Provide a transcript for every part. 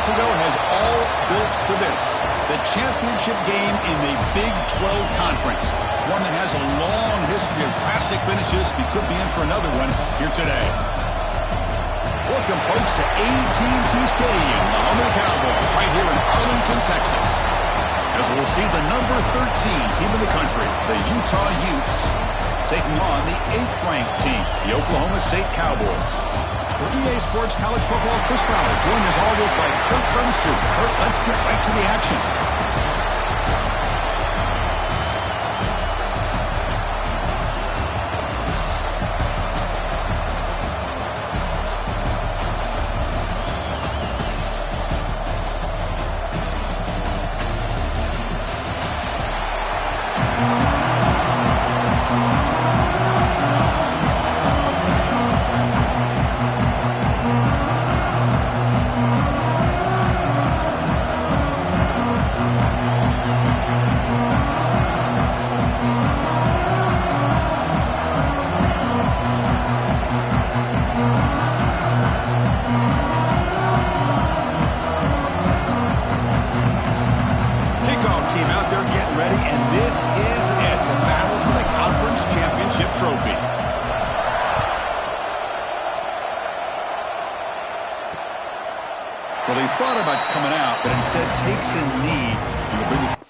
months ago has all built for this. The championship game in the Big 12 Conference. One that has a long history of classic finishes. We could be in for another one here today. Welcome, folks, to AT&T Stadium, the home of the Cowboys, right here in Arlington, Texas. As we'll see the number 13 team in the country, the Utah Utes, taking on the 8th-ranked team, the Oklahoma State Cowboys. For EA Sports College Football, Chris Fowler, joined as always by Kurt Bernstein. Kurt, let's get right to the action. Well, he thought about coming out, but instead takes a knee. And will bring the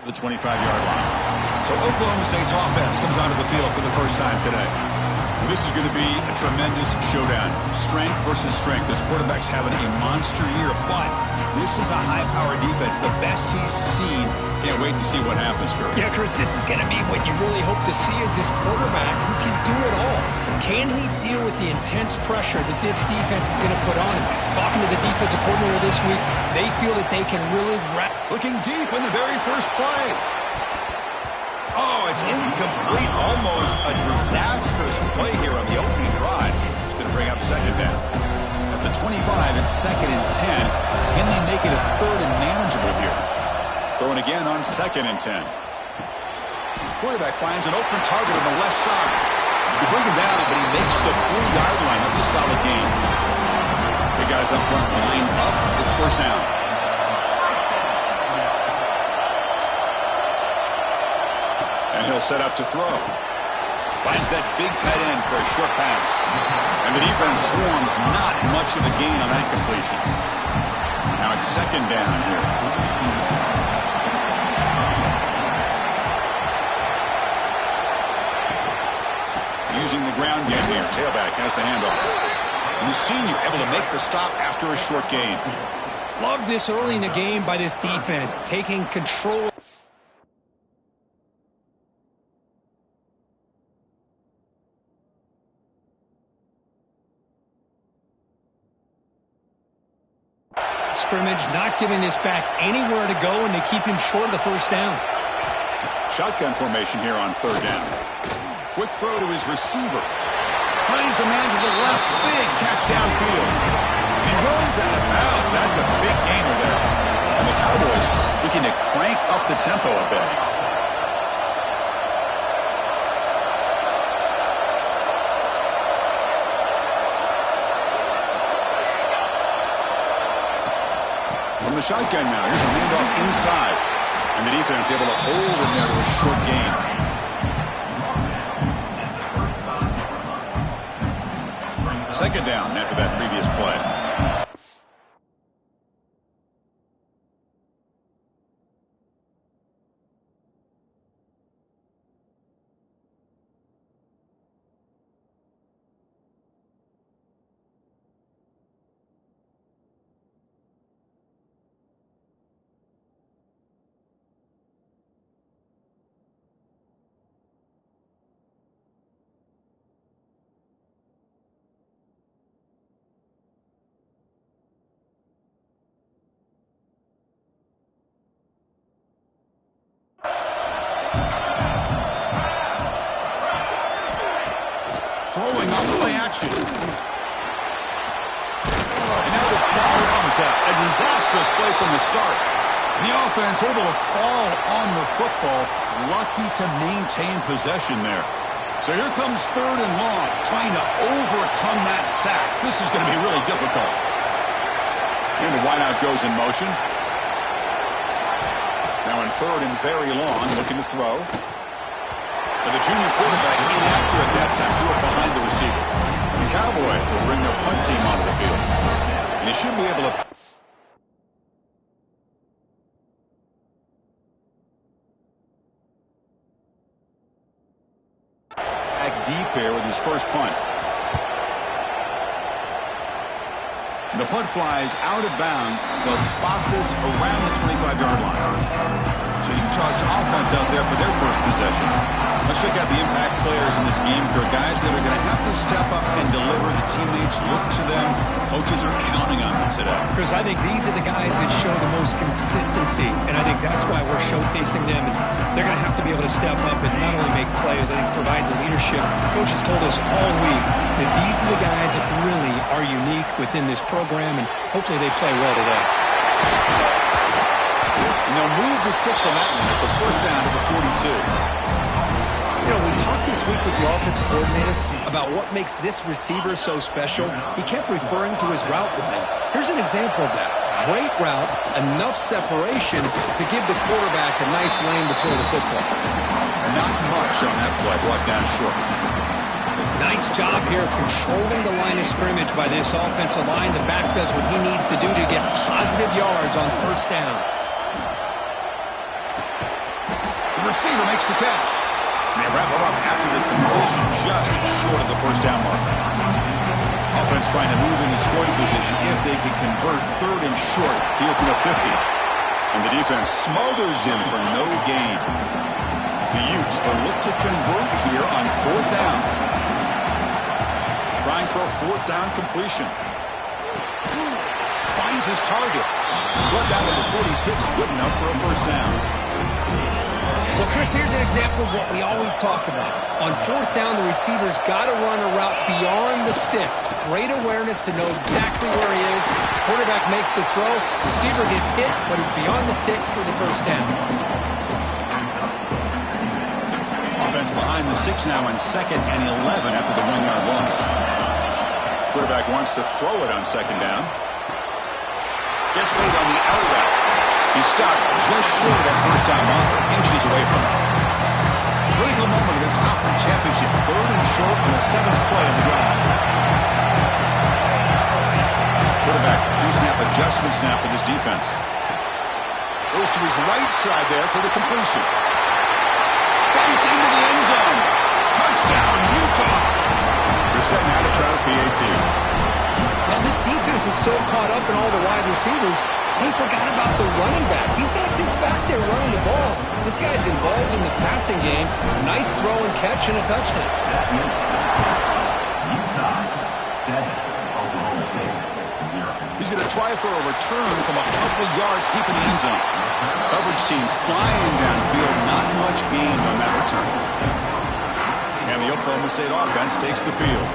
the 25-yard line. So Oklahoma State's offense comes onto the field for the first time today. Well, this is going to be a tremendous showdown. Strength versus strength. This quarterback's having a monster year, but this is a high-powered defense, the best he's seen. Can't wait to see what happens, Kurt. Yeah, Chris, this is going to be what you really hope to see is this quarterback who can do it all. Can he deal with the intense pressure that this defense is going to put on him? Talking to the defensive coordinator this week, they feel that they can really looking deep in the very first play. Oh, it's incomplete. Almost a disastrous play here on the opening drive. It's going to bring up second down. At the 25, it's 2nd and 10. Can they make it a 3rd and manageable here? Throwing again on 2nd and 10. Quarterback finds an open target on the left side. They bring him down, but he makes the 4-yard line. That's a solid gain. The guys up front lined up. It's first down. And he'll set up to throw. Finds that big tight end for a short pass. And the defense swarms, not much of a gain on that completion. Now it's second down here. Using the ground game here. Tailback has the handoff. And the senior able to make the stop after a short gain. Love this early in the game by this defense, taking control. Scrimmage, not giving this back anywhere to go, and they keep him short of the first down. Shotgun formation here on 3rd down. Quick throw to his receiver. Finds a man to the left. Big catch downfield. And runs out of bounds. That's a big gainer there. And the Cowboys looking to crank up the tempo a bit. From the shotgun now. Here's a handoff inside. And the defense able to hold him there to a short gain. Second down after that previous play. catch it. And now the ball comes out. A disastrous play from the start. The offense able to fall on the football. Lucky to maintain possession there. So here comes 3rd and long, trying to overcome that sack. This is going to be really difficult. And the wideout goes in motion. Now in 3rd and very long, looking to throw. And the junior quarterback inaccurate that time, threw it behind the receiver. The Cowboys will bring their punt team onto the field. And he should be able to... back deep here with his first punt. The punt flies out of bounds. They'll spot this around the 25-yard line. So Utah's offense out there for their first possession. Let's check out the impact players in this game, Kurt. Guys that are going to have to step up and deliver. The teammates look to them. Coaches are counting on them today. Chris, I think these are the guys that show the most consistency, and I think that's why we're showcasing them. And they're going to have to be able to step up and not only make plays, I think provide the leadership. Coaches told us all week that these are the guys that really are unique within this program, and hopefully they play well today. And they'll move the 6 on that one. It's a first down to the 42. You know, we talked this week with the offensive coordinator about what makes this receiver so special. He kept referring to his route running. Here's an example of that. Great route, enough separation to give the quarterback a nice lane to throw the football. Not much on that play, brought down short. Nice job here of controlling the line of scrimmage by this offensive line. The back does what he needs to do to get positive yards on first down. The receiver makes the catch. And they wrap it up after the completion just short of the first down mark. Offense trying to move into scoring position if they can convert 3rd and short here from the 50. And the defense smothers him for no gain. The Utes will look to convert here on 4th down. Trying for a 4th down completion. Finds his target. Run down to the 46, good enough for a first down. Well, Chris, here's an example of what we always talk about. On 4th down, the receiver's got to run a route beyond the sticks. Great awareness to know exactly where he is. Quarterback makes the throw. Receiver gets hit, but he's beyond the sticks for the first down. Offense behind the 6 now on 2nd and 11 after the 1-yard loss. Quarterback wants to throw it on 2nd down. Gets beat on the out route. He stopped just short of that first down marker, inches away from it. Critical moment of this conference championship. 3rd and short on the 7th play of the drive. Quarterback pre-snap adjustments now for this defense. Goes to his right side there for the completion. Fights into the end zone. Touchdown, Utah. They're setting out to try the PAT. Now, this defense is so caught up in all the wide receivers, they forgot about the running back. He's not just back there running the ball. This guy's involved in the passing game. A nice throw and catch and a touchdown. Utah 7, Oklahoma State 0. He's going to try for a return from a couple yards deep in the end zone. Coverage team flying downfield. Not much gained on that return. And the Oklahoma State offense takes the field.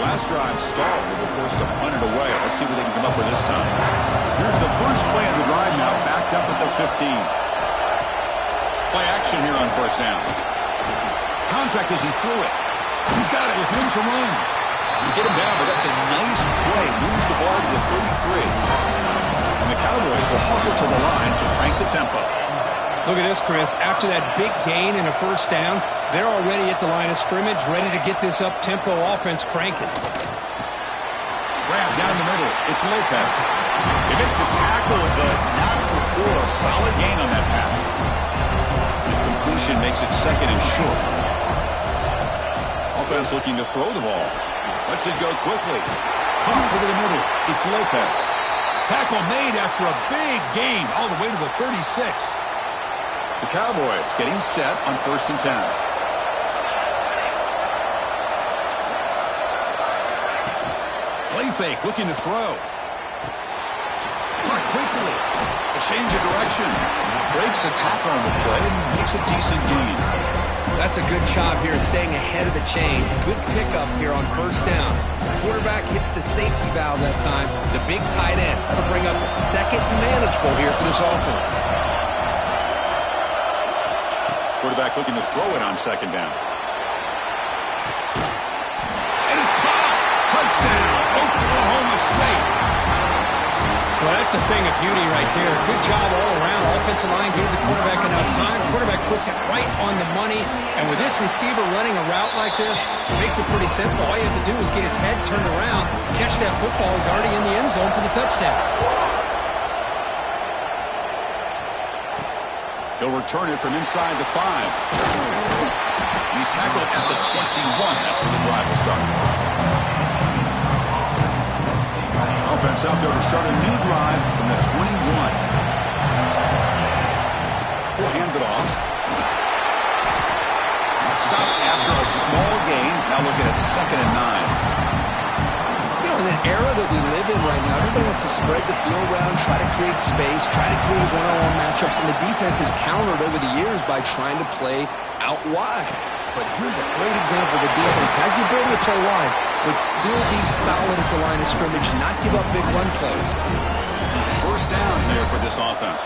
Last drive stalled. They were forced to punt it away. Let's see what they can come up with this time. Here's the first play of the drive now, backed up at the 15. Play action here on first down. Contact as he threw it. He's got it with room to run. You get him down, but that's a nice play. Moves the ball to the 33. And the Cowboys will hustle to the line to crank the tempo. Look at this, Chris. After that big gain and a first down, they're already at the line of scrimmage, ready to get this up-tempo offense cranking. Grab down the middle. It's Lopez. They make the tackle, but not before a solid gain on that pass. The completion makes it 2nd and short. Offense looking to throw the ball. Lets it go quickly. Pump over the middle. It's Lopez. Tackle made after a big gain all the way to the 36. The Cowboys getting set on 1st and 10. Play fake, looking to throw. Caught quickly. A change of direction. Breaks a tackle on the play and makes a decent gain. That's a good job here staying ahead of the chains. Good pickup here on first down. The quarterback hits the safety valve that time. The big tight end. That'll bring up a second manageable here for this offense. Quarterback looking to throw it on second down. And it's caught. Touchdown, Oklahoma State. Well, that's a thing of beauty right there. Good job all around. Offensive line gave the quarterback enough time. Quarterback puts it right on the money. And with this receiver running a route like this, it makes it pretty simple. All you have to do is get his head turned around, catch that football. He's already in the end zone for the touchdown. He'll return it from inside the 5. And he's tackled at the 21. That's where the drive will start. Offense out there to start a new drive from the 21. He'll hand it off. Stop after a small gain. Now looking at 2nd and 9. You know, in an era that we live in right now, everybody wants to spread the field around, try to create space, try to create one-on-one matchups, and the defense has countered over the years by trying to play out wide. But here's a great example. The defense has the ability to play wide, but still be solid at the line of scrimmage, not give up big run plays. First down here for this offense.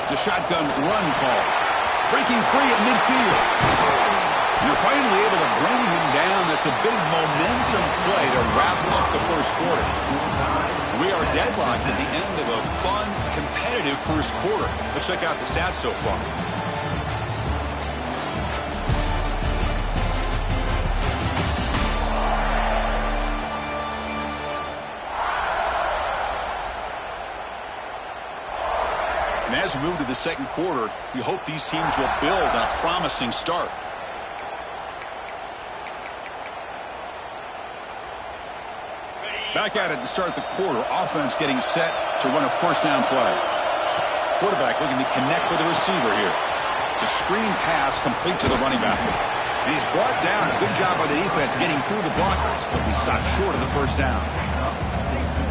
It's a shotgun run call. Breaking free at midfield. You're finally able to bring him down. That's a big momentum play to wrap up the first quarter. We are deadlocked at the end of a fun, competitive first quarter. Let's check out the stats so far. And as we move to the second quarter, we hope these teams will build on a promising start. Back at it to start the quarter. Offense getting set to run a first down play. Quarterback looking to connect with the receiver here. It's a screen pass complete to the running back. And he's brought down. A good job by the defense getting through the blockers, but we stopped short of the first down.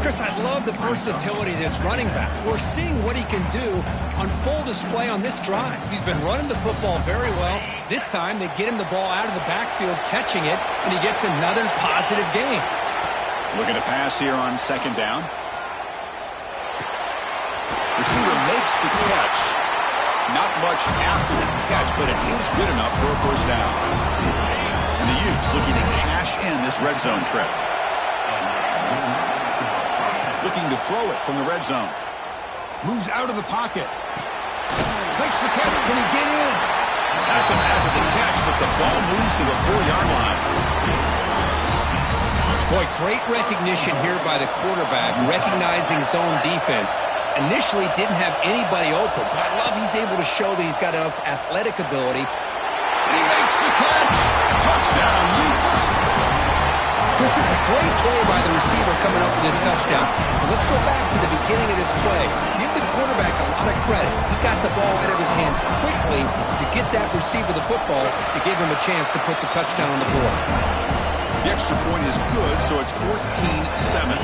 Chris, I love the versatility of this running back. We're seeing what he can do on full display on this drive. He's been running the football very well. This time they get him the ball out of the backfield, catching it, and he gets another positive gain. Looking to pass here on second down. Receiver makes the catch. Not much after the catch, but it is good enough for a first down. And the Utes looking to cash in this red zone trip. Looking to throw it from the red zone. Moves out of the pocket. Makes the catch. Can he get in? Tackle after the catch, but the ball moves to the 4-yard line. Boy, great recognition here by the quarterback, recognizing zone defense. Initially didn't have anybody open, but I love he's able to show that he's got enough athletic ability. And he makes the catch. Touchdown, Utes. Chris, this is a great play by the receiver coming up with this touchdown. But let's go back to the beginning of this play. Give the quarterback a lot of credit. He got the ball out of his hands quickly to get that receiver the football to give him a chance to put the touchdown on the board. The extra point is good, so it's 14-7.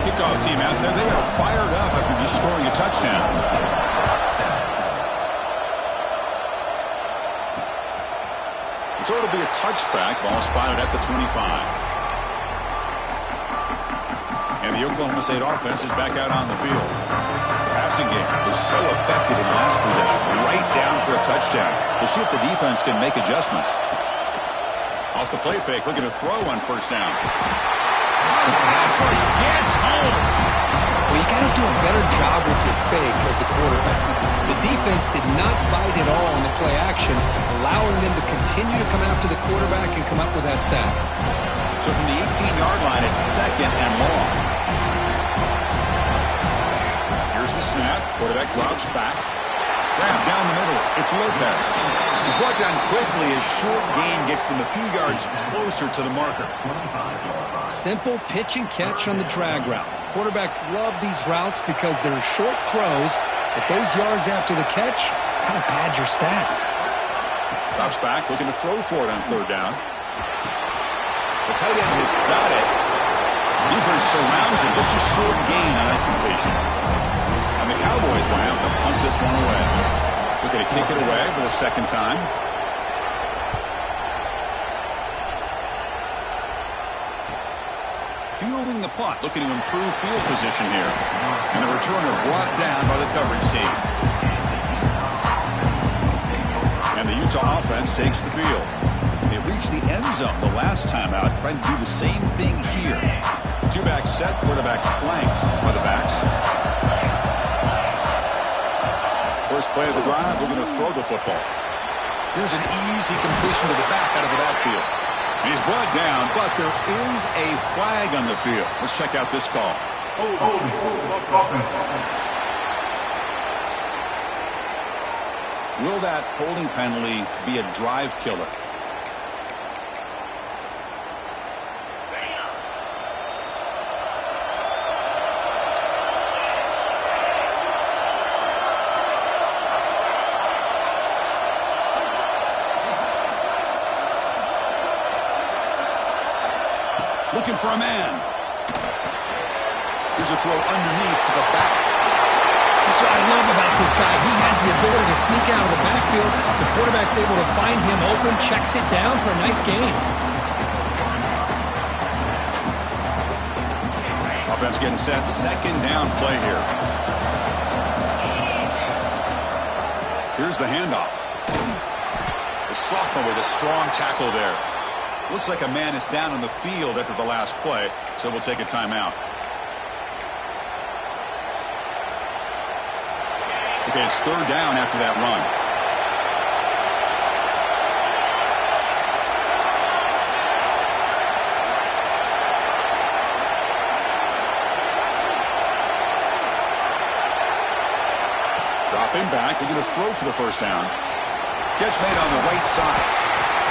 Kickoff team out there, they are fired up after just scoring a touchdown. And so it'll be a touchback. Ball spotted at the 25. And the Oklahoma State offense is back out on the field. The passing game was so effective in the last possession. Right down for a touchdown. We'll see if the defense can make adjustments. Off the play fake, looking to throw on first down. Pass rush gets home. Well, you got to do a better job with your fake as the quarterback. The defense did not bite at all on the play action, allowing them to continue to come after the quarterback and come up with that sack. So from the 18-yard line, it's second and long. Here's the snap. Quarterback drops back. Grab down the middle. It's Lopez. He's brought down quickly. His short gain gets them a few yards closer to the marker. Simple pitch and catch on the drag route. Quarterbacks love these routes because they're short throws, but those yards after the catch kind of pad your stats. Drops back, looking to throw for it on third down. The tight end has got it. Defense surrounds him. Just a short gain on that completion. And the Cowboys will have to punt this one away. Looking to kick it away for the second time. Fielding the punt, looking to improve field position here. And the returner brought down by the coverage team. And the Utah offense takes the field. They reached the end zone the last time out, trying to do the same thing here. Two-back set, quarterback flanked by the backs. First play of the drive, they're going to throw the football. Here's an easy completion to the back out of the backfield. He's brought down, but there is a flag on the field. Let's check out this call. Will that holding penalty be a drive killer? Looking for a man. Here's a throw underneath to the back. That's what I love about this guy. He has the ability to sneak out of the backfield. The quarterback's able to find him open, checks it down for a nice gain. Offense getting set. Second down play here. Here's the handoff. The sophomore with a strong tackle there. Looks like a man is down on the field after the last play, so we'll take a timeout. Okay, it's third down after that run. Dropping back, they're going to throw for the first down. Catch made on the right side.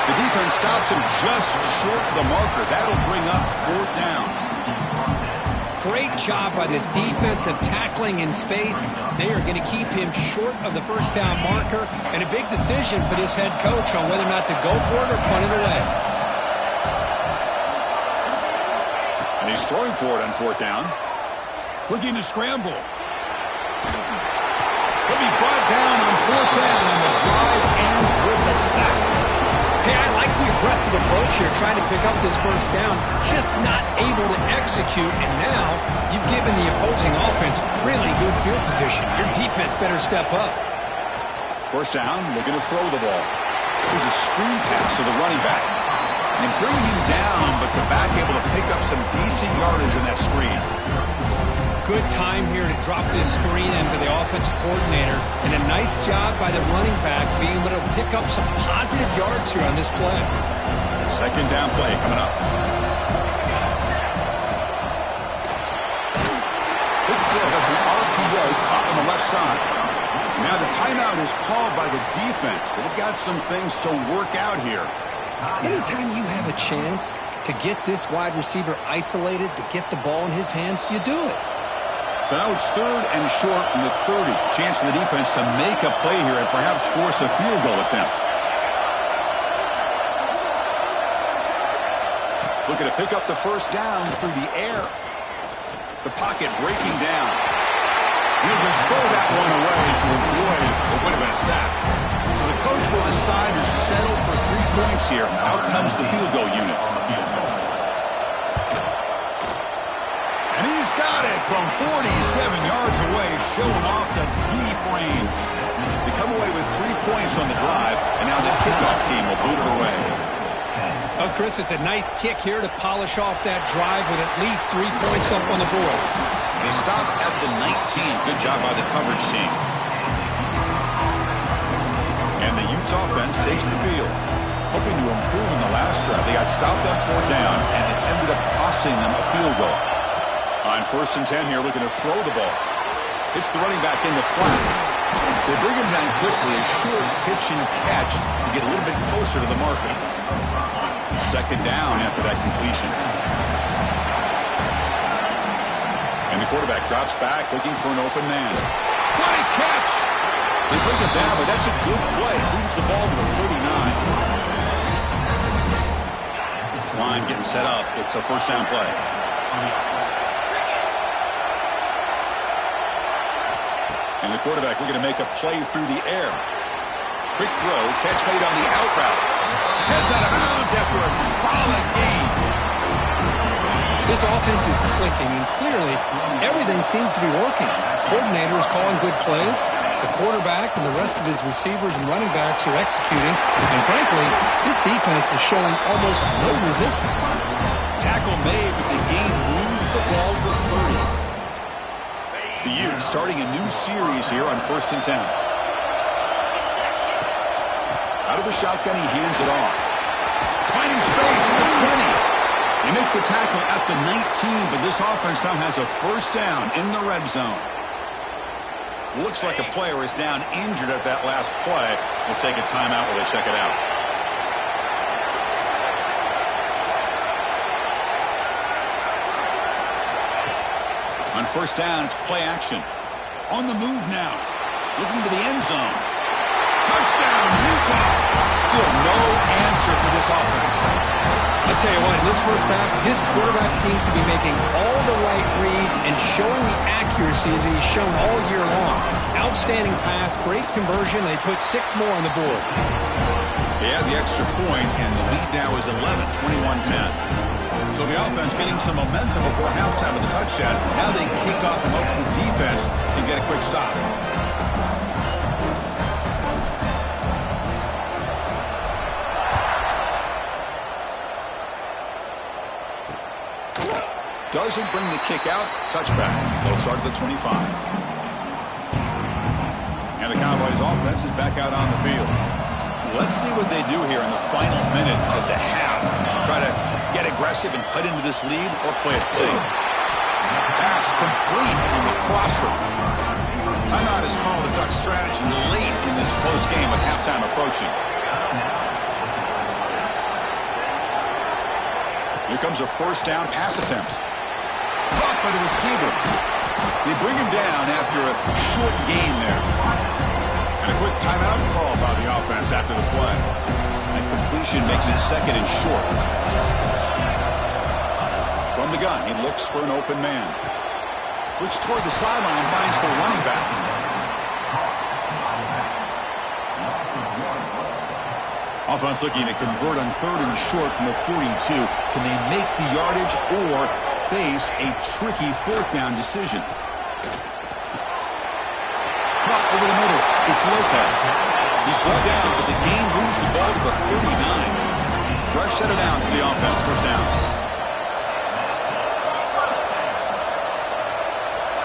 The defense stops him just short of the marker. That'll bring up fourth down. Great job by this defensive tackling in space. They are going to keep him short of the first down marker. And a big decision for this head coach on whether or not to go for it or punt it away. And he's throwing for it on fourth down. Looking to scramble. He'll be brought down on fourth down, and the drive ends with a sack. Hey, I like the aggressive approach here, trying to pick up this first down, just not able to execute, and now you've given the opposing offense really good field position. Your defense better step up. First down, looking to throw the ball. Here's a screen pass to the running back. And bring him down, but the back able to pick up some decent yardage on that screen. Good time here to drop this screen into the offensive coordinator, and a nice job by the running back being able to pick up some positive yards here on this play. Second down play coming up. Big throw, that's an RPO caught on the left side. Now the timeout is called by the defense. They've got some things to work out here. Anytime you have a chance to get this wide receiver isolated, to get the ball in his hands, you do it. So now it's third and short from the 30. Chance for the defense to make a play here and perhaps force a field goal attempt. Looking to pick up the first down through the air. The pocket breaking down. He'll just throw that one away to avoid what would have been a sack. So the coach will decide to settle for 3 points here. Out comes the field goal unit. And he's got it from 47 yards away, showing off the deep range. They come away with 3 points on the drive, and now the kickoff team will boot it away. Oh, Chris, it's a nice kick here to polish off that drive with at least 3 points up on the board. They stop at the 19. Good job by the coverage team. And the Utes offense takes the field. Hoping to improve in the last drive. They got stopped on fourth down, and it ended up costing them a field goal. On first and 10 here, looking to throw the ball. Hits the running back in the flat. They bring him down quickly. A short pitch and catch to get a little bit closer to the marker. Second down after that completion. And the quarterback drops back, looking for an open man. What a catch! They bring him down, but that's a good play. Moves the ball to the 39. This line getting set up. It's a first down play. And the quarterback looking to make a play through the air. Quick throw, catch made on the out route. Heads out of bounds after a solid gain. This offense is clicking, and clearly everything seems to be working. The coordinator is calling good plays. The quarterback and the rest of his receivers and running backs are executing. And frankly, this defense is showing almost no resistance. Tackle made, but the gain moves the ball to 30. The Utes starting a new series here on 1st and 10. Out of the shotgun, he hands it off. Finding space at the 20. They make the tackle at the 19, but this offense now has a first down in the red zone. Looks like a player is down injured at that last play. We'll take a timeout while they check it out. On first down, it's play action. On the move now. Looking to the end zone. Touchdown, Utah. Still no answer for this offense. I tell you what, in this first half, this quarterback seems to be making all the right reads and showing the accuracy that he's shown all year long. Outstanding pass, great conversion. They put 6 more on the board. They had the extra point, and the lead now is 11, 21-10. So the offense getting some momentum before halftime with the touchdown. Now they kick off and hope the defense can get a quick stop. Doesn't bring the kick out. Touchback. They'll start at the 25. And the Cowboys offense is back out on the field. Let's see what they do here in the final minute of the half. Try to get aggressive and cut into this lead or play it safe. Pass complete on the crosser. Timeout is called to duck strategy late in this close game with halftime approaching. Here comes a first down pass attempt. Caught by the receiver. They bring him down after a short gain there. And a quick timeout call by the offense after the play. And completion makes it second and short. From the gun, he looks for an open man. Looks toward the sideline, finds the running back. Offense looking to convert on 3rd and short from the 42. Can they make the yardage or face a tricky 4th down decision? Drop over the middle. It's Lopez. He's brought down, but the game moves the ball to the 39. Fresh set of downs for the offense. First down.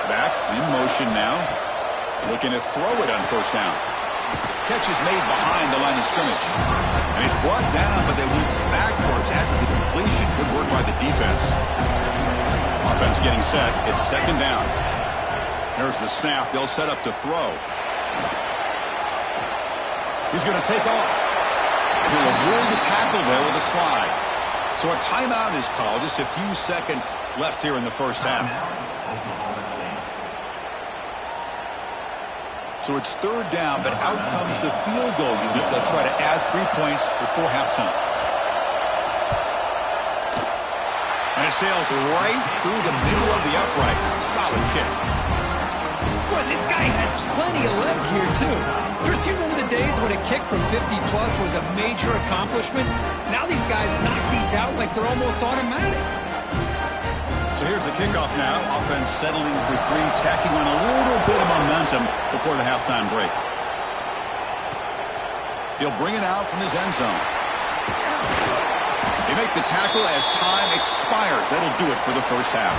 Back in motion now. Looking to throw it on first down. Catch is made behind the line of scrimmage. And he's brought down, but they went backwards after the completion. Good work by the defense. Offense getting set. It's second down. There's the snap. They'll set up to throw. He's going to take off. He'll avoid the tackle there with a slide. So a timeout is called. Just a few seconds left here in the first half. So it's third down, but out comes the field goal unit. They'll try to add 3 points before halftime. And it sails right through the middle of the uprights. Solid kick. Boy, this guy had plenty of leg here, too. Chris, you remember the days when a kick from 50-plus was a major accomplishment? Now these guys knock these out like they're almost automatic. So here's the kickoff now. Offense settling for 3, tacking on a little bit of momentum before the halftime break. He'll bring it out from his end zone. They make the tackle as time expires. That'll do it for the first half.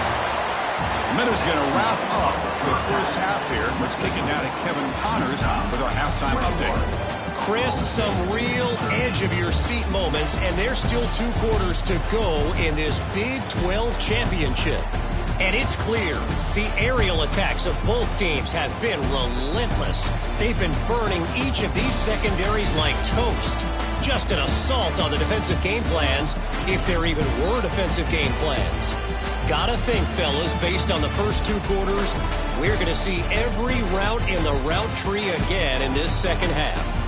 Miller's going to wrap up the first half here. Let's kick it now to Kevin Connors with our halftime update. Chris, some real edge-of-your-seat moments, and there's still 2 quarters to go in this Big 12 championship. And it's clear, the aerial attacks of both teams have been relentless. They've been burning each of these secondaries like toast. Just an assault on the defensive game plans, if there even were defensive game plans. Gotta think, fellas, based on the first 2 quarters, we're going to see every route in the route tree again in this second half.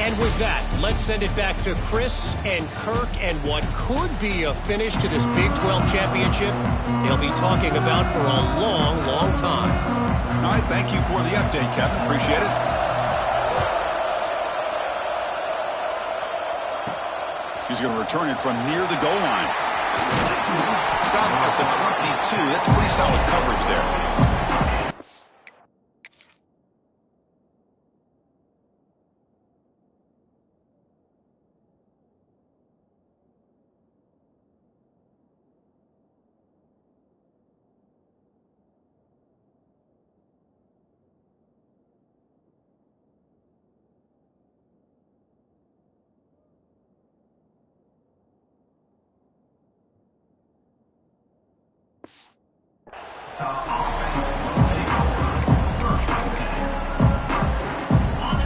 And with that, let's send it back to Chris and Kirk and what could be a finish to this Big 12 championship they'll be talking about for a long, long time. All right, thank you for the update, Kevin. Appreciate it. He's going to return it from near the goal line. Stop at the 22. That's pretty solid coverage there.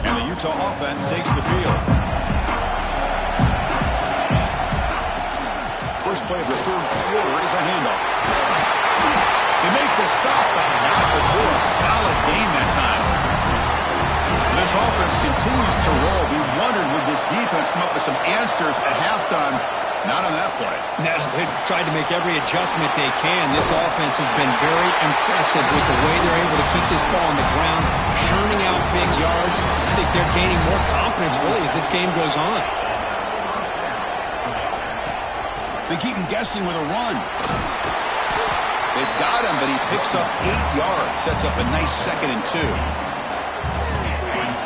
And the Utah offense takes the field. First play of the third quarter is a handoff. They make the stop, but not before a solid gain that time. This offense continues to roll. We wondered, would this defense come up with some answers at halftime? Not on that play. Now, they've tried to make every adjustment they can. This offense has been very impressive with the way they're able to keep this ball on the ground, churning out big yards. I think they're gaining more confidence, really, as this game goes on. They keep him guessing with a run. They've got him, but he picks up 8 yards. Sets up a nice 2nd and 2.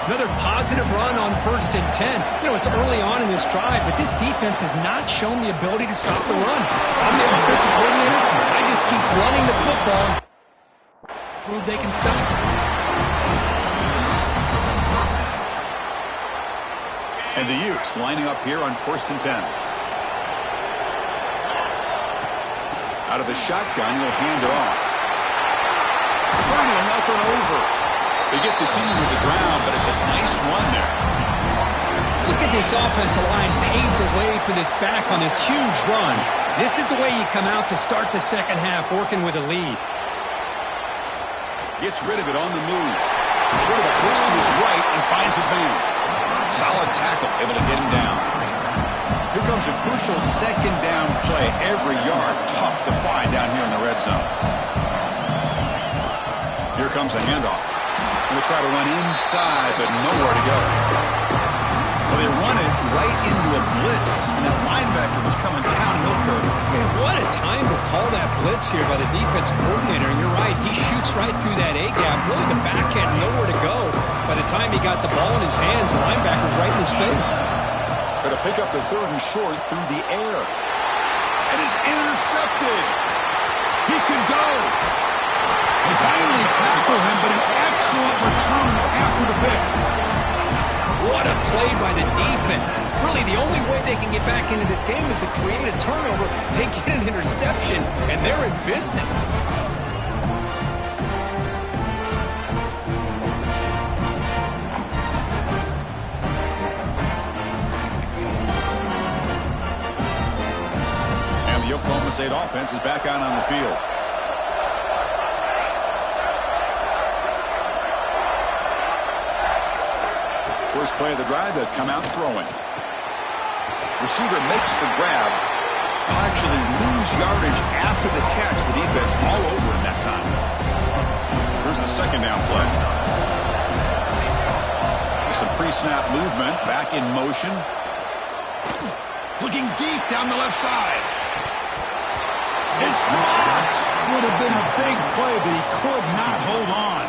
Another positive run on 1st and 10. You know, it's early on in this drive, but this defense has not shown the ability to stop the run. I'm the offensive coordinator. I just keep running the football. Prove they can stop. And the Utes lining up here on 1st and 10. Out of the shotgun, he'll hand it off. Hurdling up and over. They get the senior to the ground, but it's a nice run there. Look at this offensive line paved the way for this back on this huge run. This is the way you come out to start the second half, working with a lead. Gets rid of it on the move. Quarterback looks to his right and finds his man. Solid tackle, able to get him down. Here comes a crucial 2nd down play. Every yard tough to find down here in the red zone. Here comes a handoff. We'll try to run inside, but nowhere to go. Well, they run it right into a blitz, and that linebacker was coming downhill curve. Man, what a time to call that blitz here by the defensive coordinator. And you're right, he shoots right through that A-gap. Really, the back had nowhere to go. By the time he got the ball in his hands, the linebacker's right in his face. Going to pick up the 3rd and short through the air. And is intercepted. He could go. They finally tackle him, but an excellent return after the pick. What a play by the defense. Really, the only way they can get back into this game is to create a turnover. They get an interception, and they're in business. And the Oklahoma State offense is back out on the field. First play of the drive, they'll come out throwing. Receiver makes the grab. He'll actually lose yardage after the catch. The defense all over him that time. Here's the 2nd down play. There's some pre-snap movement. Back in motion. Looking deep down the left side. It's dropped. Would have been a big play, but he could not hold on.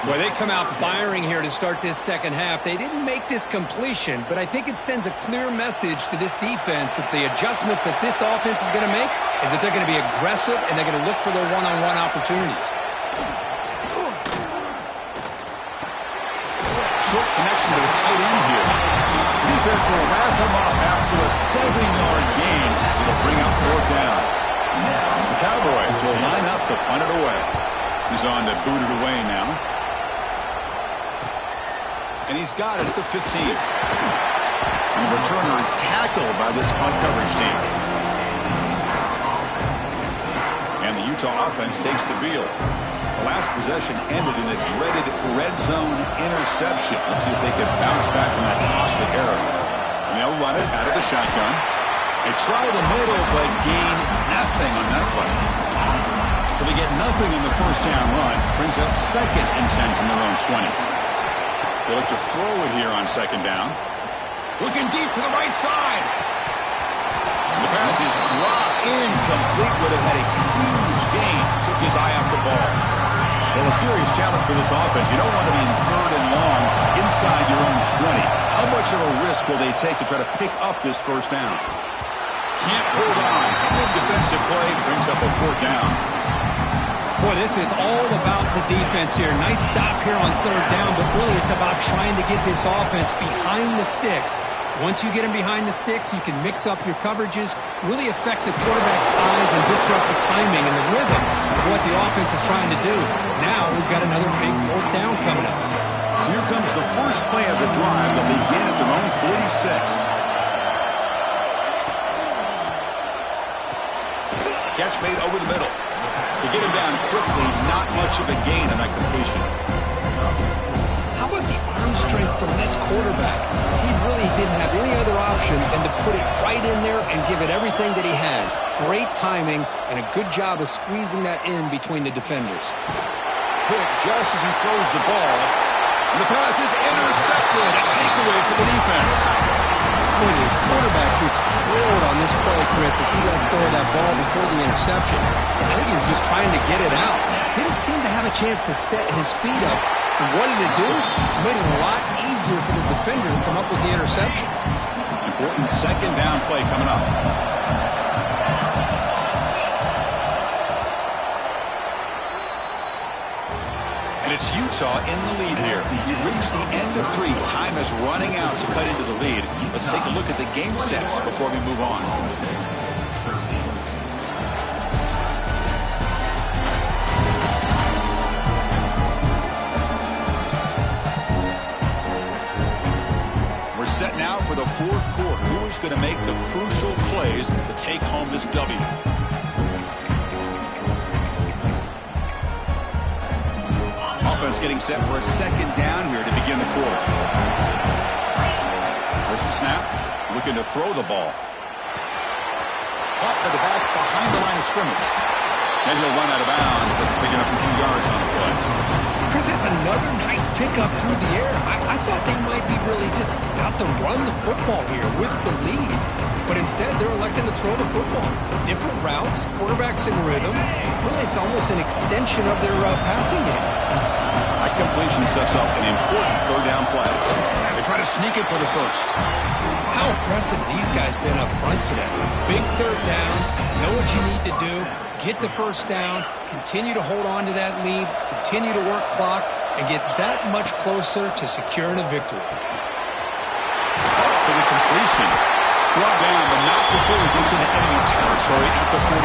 Well, they come out firing here to start this second half. They didn't make this completion, but I think it sends a clear message to this defense that the adjustments that this offense is going to make is that they're going to be aggressive and they're going to look for their one-on-one opportunities. Short connection to the tight end here. The defense will wrap him up after a 7-yard gain. It'll bring up 4th down. The Cowboys will line up to punt it away. He's on to boot it away now. And he's got it at the 15. And the returner is tackled by this punt coverage team. And the Utah offense takes the field. The last possession ended in a dreaded red zone interception. Let's see if they can bounce back from that costly error. And they'll run it out of the shotgun. They try the middle, but gain nothing on that play. So they get nothing in the 1st down run. Brings up 2nd and 10 from their own 20. They look to throw it here on 2nd down. Looking deep to the right side. pass is dropped incomplete. Would have had a huge gain. Took his eye off the ball. Well, a serious challenge for this offense. You don't want to be in 3rd and long inside your own 20. How much of a risk will they take to try to pick up this first down? Can't hold on. Good defensive play brings up a 4th down. Boy, this is all about the defense here. Nice stop here on 3rd down, but really it's about trying to get this offense behind the sticks. Once you get them behind the sticks, you can mix up your coverages, really affect the quarterback's eyes and disrupt the timing and the rhythm of what the offense is trying to do. Now we've got another big 4th down coming up. So here comes the first play of the drive. They'll begin at their own 46. Catch made over the middle. To get him down quickly, not much of a gain on that completion. How about the arm strength from this quarterback? He really didn't have any other option than to put it right in there and give it everything that he had. Great timing and a good job of squeezing that in between the defenders. Pick just as he throws the ball. And the pass is intercepted. A takeaway for the defense. When the quarterback gets drilled on this play, Chris, as he lets go of that ball before the interception. I think he was just trying to get it out. Didn't seem to have a chance to set his feet up. And what did it do? It made it a lot easier for the defender to come up with the interception. Important 2nd down play coming up. And it's Utah in the lead here. We've reached the end of 3. Time is running out to cut into the lead. Let's take a look at the game sets before we move on. We're set now for the 4th quarter. Who is going to make the crucial plays to take home this W? Offense getting set for a 2nd down here to begin the quarter. There's the snap. Looking to throw the ball. Caught by the back behind the line of scrimmage. And he'll run out of bounds after picking up a few yards on the play. Chris, that's another nice pickup through the air. I thought they might be really just out to run the football here with the lead. But instead, they're electing to throw the football. Different routes, quarterbacks in rhythm. Really, it's almost an extension of their passing game. That completion sets up an important 3rd down play. They try to sneak it for the 1st. How impressive these guys been up front today. Big 3rd down, know what you need to do, get the 1st down, continue to hold on to that lead, continue to work clock, and get that much closer to securing a victory. For the completion. Brought down, but not before he gets into enemy territory at the 49.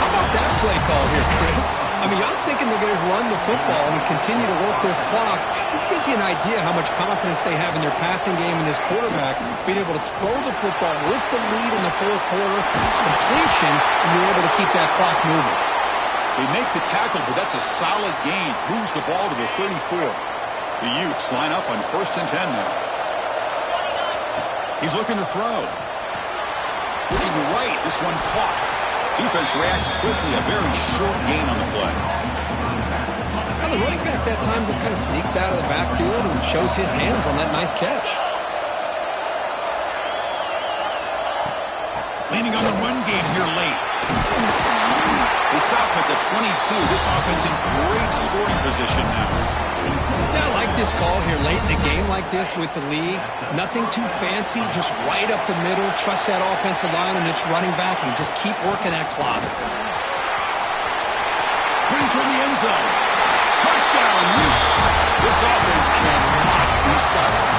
How about that play call here, Chris? I mean, I'm thinking they're going to run the football and continue to work this clock. This gives you an idea how much confidence they have in their passing game and this quarterback, being able to throw the football with the lead in the 4th quarter, completion, and being able to keep that clock moving. They make the tackle, but that's a solid gain. Moves the ball to the 34. The Utes line up on 1st and 10 now. He's looking to throw. Looking right, this one caught. Defense reacts quickly, a very short gain on the play. Now the running back that time just kind of sneaks out of the backfield and shows his hands on that nice catch. Leaning on the run game here late. They stop him at the 22. This offense in great scoring position now. Yeah, I like this call here late in the game like this with the lead. Nothing too fancy, just right up the middle. Trust that offensive line and this running back and just keep working that clock. Green toward the end zone. Touchdown, Utes. This offense cannot be stopped.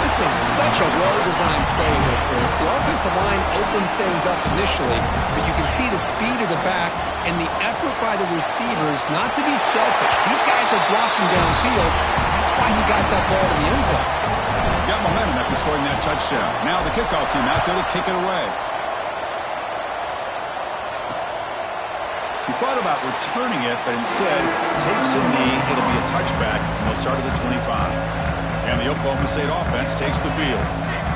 This is such a well-designed play here, Chris. The offensive line opens things up initially, but you can see the speed of the back and the effort by the receivers not to be selfish. These guys are blocking downfield. That's why he got that ball to the end zone. Got momentum after scoring that touchdown. Now the kickoff team out there to kick it away. He thought about returning it, but instead takes a knee. It'll be a touchback. They'll start at the 25. And the Oklahoma State offense takes the field.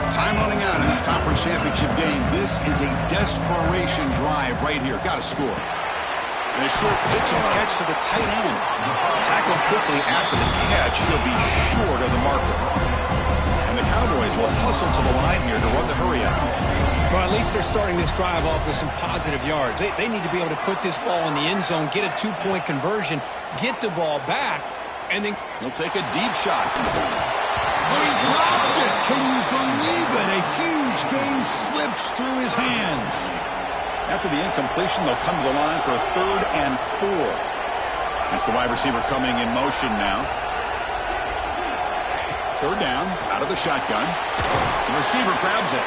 Time running out in this conference championship game. This is a desperation drive right here. Got to score. And a short pitch and catch to the tight end. Tackled quickly after the catch. He'll be short of the marker. And the Cowboys will hustle to the line here to run the hurry out. Well, at least they're starting this drive off with some positive yards. They need to be able to put this ball in the end zone, get a two-point conversion, get the ball back, and then he'll take a deep shot. But he dropped it. Can you believe it? A huge gain slips through his hands. After the incompletion, they'll come to the line for a 3rd and 4. That's the wide receiver coming in motion now. 3rd down, out of the shotgun. The receiver grabs it.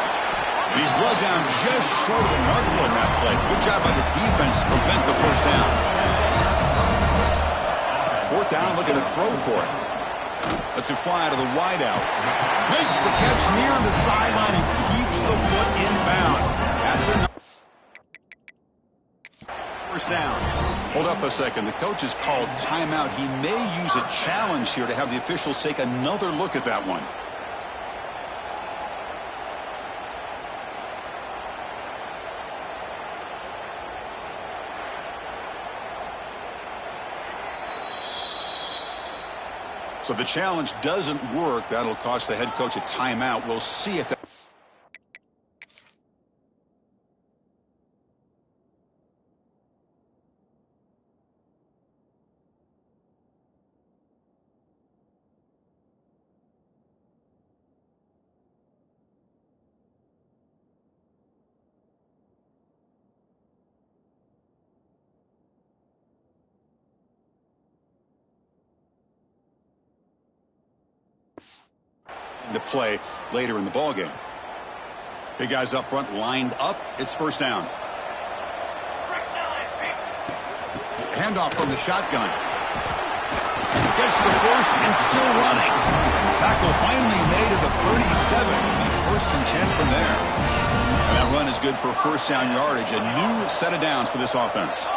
He's brought down just short of the marker on that play. Good job by the defense to prevent the 1st down. 4th down, looking to throw for it. Lets it fly to the wideout. Makes the catch near the sideline and keeps the foot in bounds. That's enough. 1st down. Hold up a second. The coach has called timeout. He may use a challenge here to have the officials take another look at that one. So the challenge doesn't work. That'll cost the head coach a timeout. We'll see if that... to play later in the ballgame. Big guys up front lined up. It's 1st down. Handoff from the shotgun. Gets the 1st and still running. Tackle finally made at the 37. 1st and 10 from there. And that run is good for 1st down yardage. A new set of downs for this offense.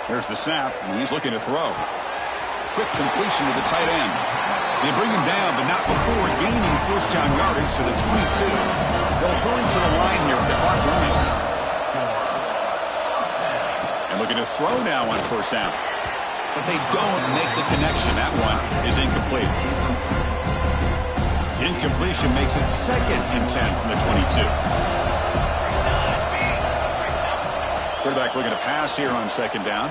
There's the snap, and he's looking to throw. Quick completion to the tight end. They bring him down, but not before gaining 1st down yardage to the 22. They'll hurry to the line here with the clock running. And looking to throw now on 1st down. But they don't make the connection. That one is incomplete. Incompletion makes it 2nd and 10 from the 22. Quarterback looking to pass here on 2nd down.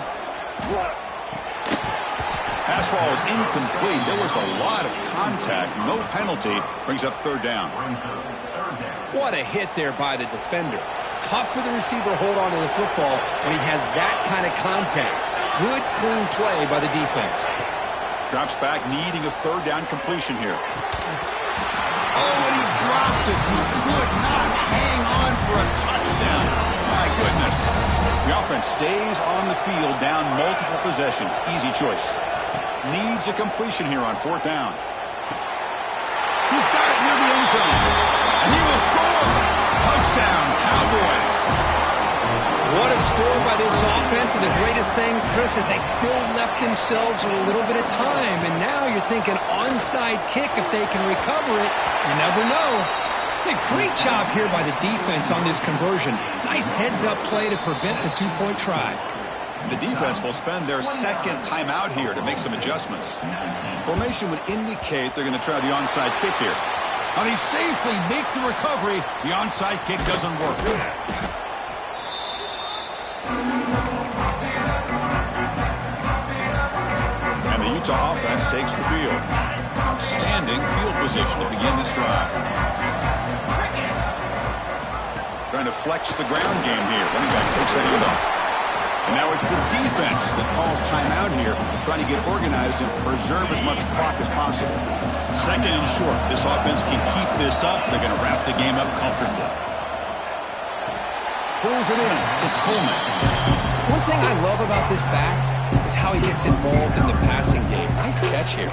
Pass ball is incomplete. There was a lot of contact. No penalty. Brings up 3rd down. What a hit there by the defender. Tough for the receiver to hold on to the football when he has that kind of contact. Good, clean play by the defense. Drops back, needing a 3rd down completion here. Oh, and he dropped it. He could not hang on for a touchdown. My goodness. The offense stays on the field, down multiple possessions. Easy choice. Needs a completion here on 4th down. He's got it near the end zone. And he will score. Touchdown, Cowboys. What a score by this offense. And the greatest thing, Chris, is they still left themselves with a little bit of time. And now you're thinking onside kick if they can recover it. You never know. A great job here by the defense on this conversion. Nice heads-up play to prevent the 2-point try. The defense will spend their 2nd timeout here to make some adjustments. Formation would indicate they're going to try the onside kick here. Now they safely make the recovery. The onside kick doesn't work. And the Utah offense takes the field. Outstanding field position to begin this drive. Trying to flex the ground game here. Running back takes the handoff. And now it's the defense that calls timeout here, trying to get organized and preserve as much clock as possible. 2nd and short. This offense can keep this up. They're going to wrap the game up comfortably. Pulls it in. It's Coleman. One thing I love about this back is how he gets involved in the passing game. Nice catch here.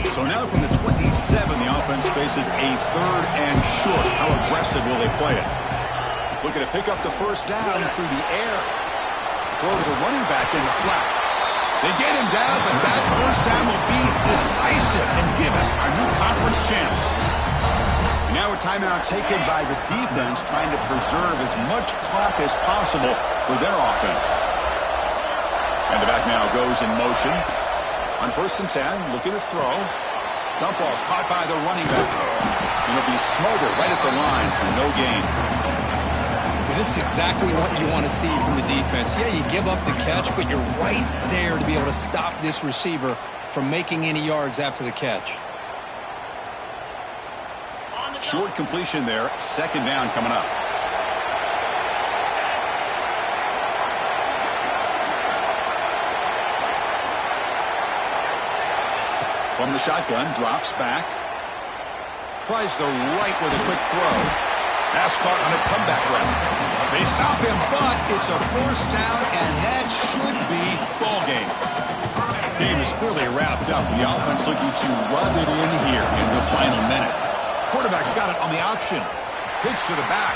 So now from the 27, the offense faces a 3rd and short. How aggressive will they play it? Looking to pick up the 1st down through the air. Throw to the running back in the flat. They get him down, but that first down will be decisive and give us our new conference champs. And now a timeout taken by the defense, trying to preserve as much clock as possible for their offense. And the back now goes in motion. On 1st and 10, looking to throw. Dump ball's caught by the running back. And it'll be smothered right at the line for no gain. This is exactly what you want to see from the defense. Yeah, you give up the catch, but you're right there to be able to stop this receiver from making any yards after the catch. Short completion there. 2nd down coming up. From the shotgun, drops back. Tries the right with a quick throw. Pass caught on a comeback route. They stop him, but it's a 1st down, and that should be ball game. Game is clearly wrapped up. The offense looking to rub it in here in the final minute. Quarterback's got it on the option. Pitch to the back.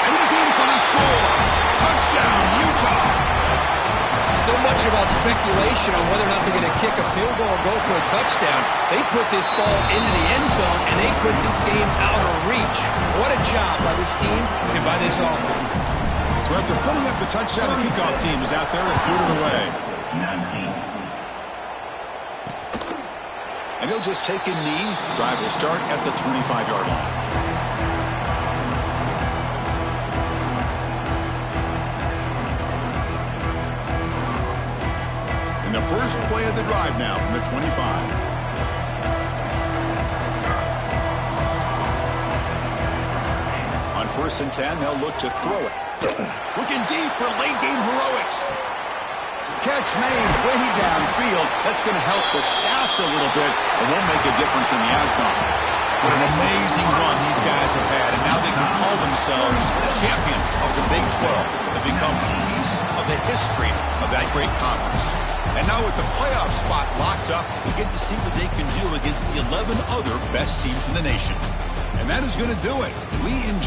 And he's in for the score. Touchdown, Utah. So much about speculation on whether or not they're going to kick a field goal or go for a touchdown. They put this ball into the end zone, and they put this game out of reach. What a job by this team and by this offense. So after putting up the touchdown, the kickoff team is out there and boot it away. 19. And he'll just take a knee. Drive will start at the 25-yard line. And the first play of the drive now from the 25. On 1st and 10, they'll look to throw it. Looking deep for late-game heroics. Catch made way downfield. That's going to help the Staffs a little bit and won't make a difference in the outcome. What an amazing run these guys have had, and now they can call themselves champions of the Big 12. They've become a piece of the history of that great conference. And now with the playoff spot locked up, we get to see what they can do against the 11 other best teams in the nation. And that is going to do it. We enjoy